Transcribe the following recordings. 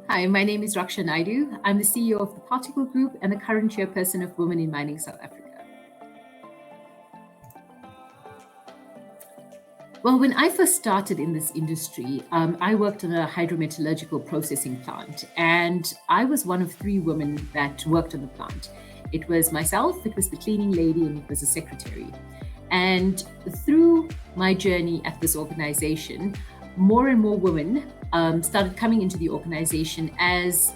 Hi, my name is Raksha Naidoo. I'm the CEO of the Particle Group and the current chairperson of Women in Mining South Africa. Well, when I first started in this industry, I worked on a hydrometallurgical processing plant, and I was one of 3 women that worked on the plant. It was myself, it was the cleaning lady, and it was a secretary. And through my journey at this organization, more and more women started coming into the organization as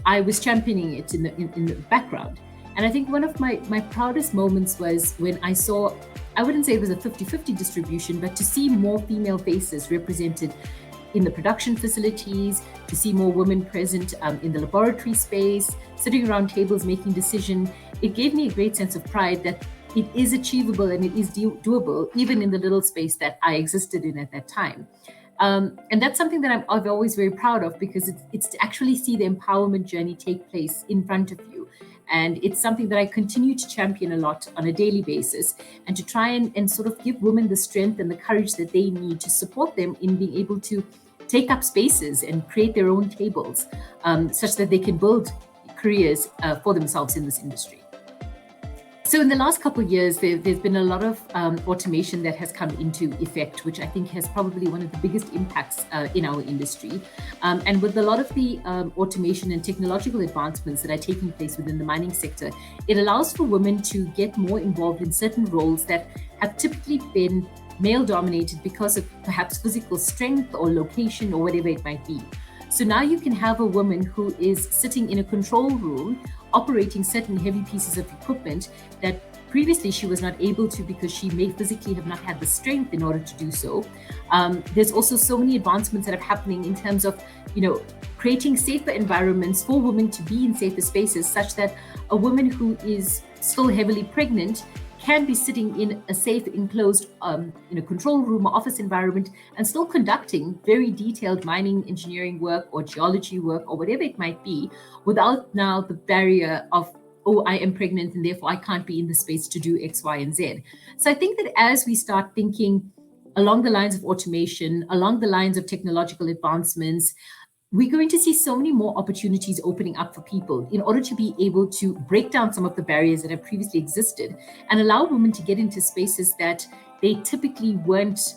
I was championing it in the background. And I think one of my proudest moments was when I saw, I wouldn't say it was a 50-50 distribution, but to see more female faces represented in the production facilities, to see more women present in the laboratory space, sitting around tables making decisions. It gave me a great sense of pride that it is achievable and it is doable, even in the little space that I existed in at that time. And that's something that I'm always very proud of, because it's to actually see the empowerment journey take place in front of you. And it's something that I continue to champion a lot on a daily basis, and to try and sort of give women the strength and the courage that they need to support them in being able to take up spaces and create their own tables, such that they can build careers for themselves in this industry. So in the last couple of years, there's been a lot of automation that has come into effect, which I think has probably one of the biggest impacts in our industry. And with a lot of the automation and technological advancements that are taking place within the mining sector, it allows for women to get more involved in certain roles that have typically been male-dominated because of perhaps physical strength or location or whatever it might be. So now you can have a woman who is sitting in a control room operating certain heavy pieces of equipment that previously she was not able to, because she may physically have not had the strength in order to do so. There's also so many advancements that are happening in terms of, creating safer environments for women to be in safer spaces, such that a woman who is still heavily pregnant can be sitting in a safe, enclosed control room or office environment and still conducting very detailed mining engineering work or geology work or whatever it might be, without now the barrier of, oh, I am pregnant and therefore I can't be in the space to do X, Y, and Z. So I think that as we start thinking along the lines of automation, along the lines of technological advancements, we're going to see so many more opportunities opening up for people in order to be able to break down some of the barriers that have previously existed and allow women to get into spaces that they typically weren't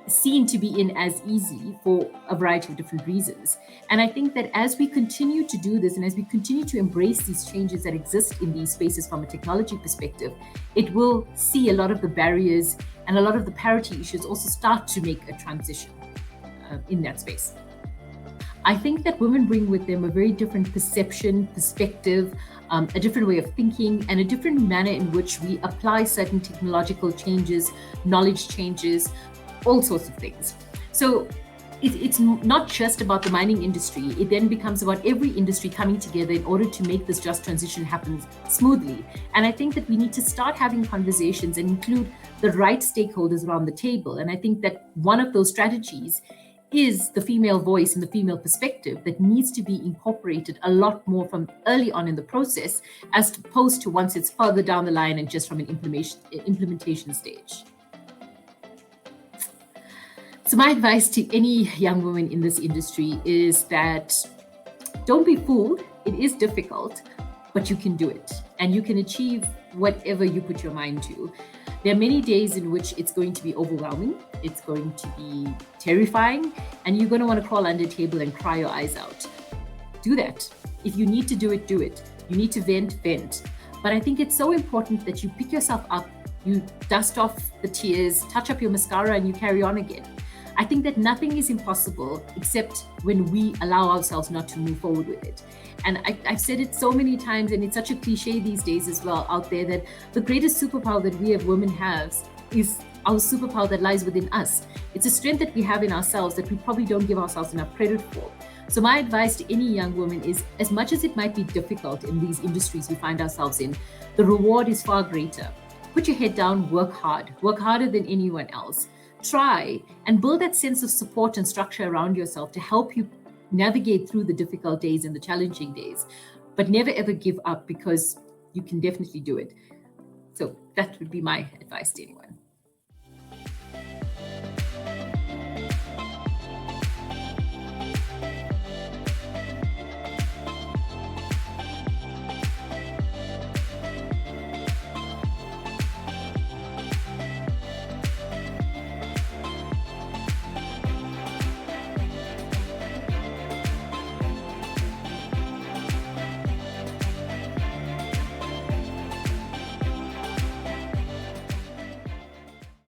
seen to be in as easy for a variety of different reasons. And I think that as we continue to do this and as we continue to embrace these changes that exist in these spaces from a technology perspective, it will see a lot of the barriers and a lot of the parity issues also start to make a transition in that space. I think that women bring with them a very different perception, perspective, a different way of thinking, and a different manner in which we apply certain technological changes, knowledge changes, all sorts of things. So it's not just about the mining industry. It then becomes about every industry coming together in order to make this just transition happen smoothly. And I think that we need to start having conversations and include the right stakeholders around the table. And I think that one of those strategies is the female voice and the female perspective that needs to be incorporated a lot more from early on in the process, as opposed to once it's further down the line and just from an implementation stage. So my advice to any young woman in this industry is that don't be fooled. It is difficult, but you can do it and you can achieve whatever you put your mind to. There are many days in which it's going to be overwhelming, it's going to be terrifying, and you're going to want to crawl under a table and cry your eyes out. Do that. If you need to do it, do it. You need to vent. But I think it's so important that you pick yourself up, you dust off the tears, touch up your mascara, and you carry on again. I think that nothing is impossible except when we allow ourselves not to move forward with it. And I've said it so many times, and it's such a cliche these days as well out there, that the greatest superpower that we as women have is our superpower that lies within us. It's a strength that we have in ourselves that we probably don't give ourselves enough credit for. So my advice to any young woman is, as much as it might be difficult in these industries we find ourselves in, the reward is far greater. Put your head down, work harder than anyone else. Try and build that sense of support and structure around yourself to help you navigate through the difficult days and the challenging days, but never ever give up, because you can definitely do it. So that would be my advice to anyone.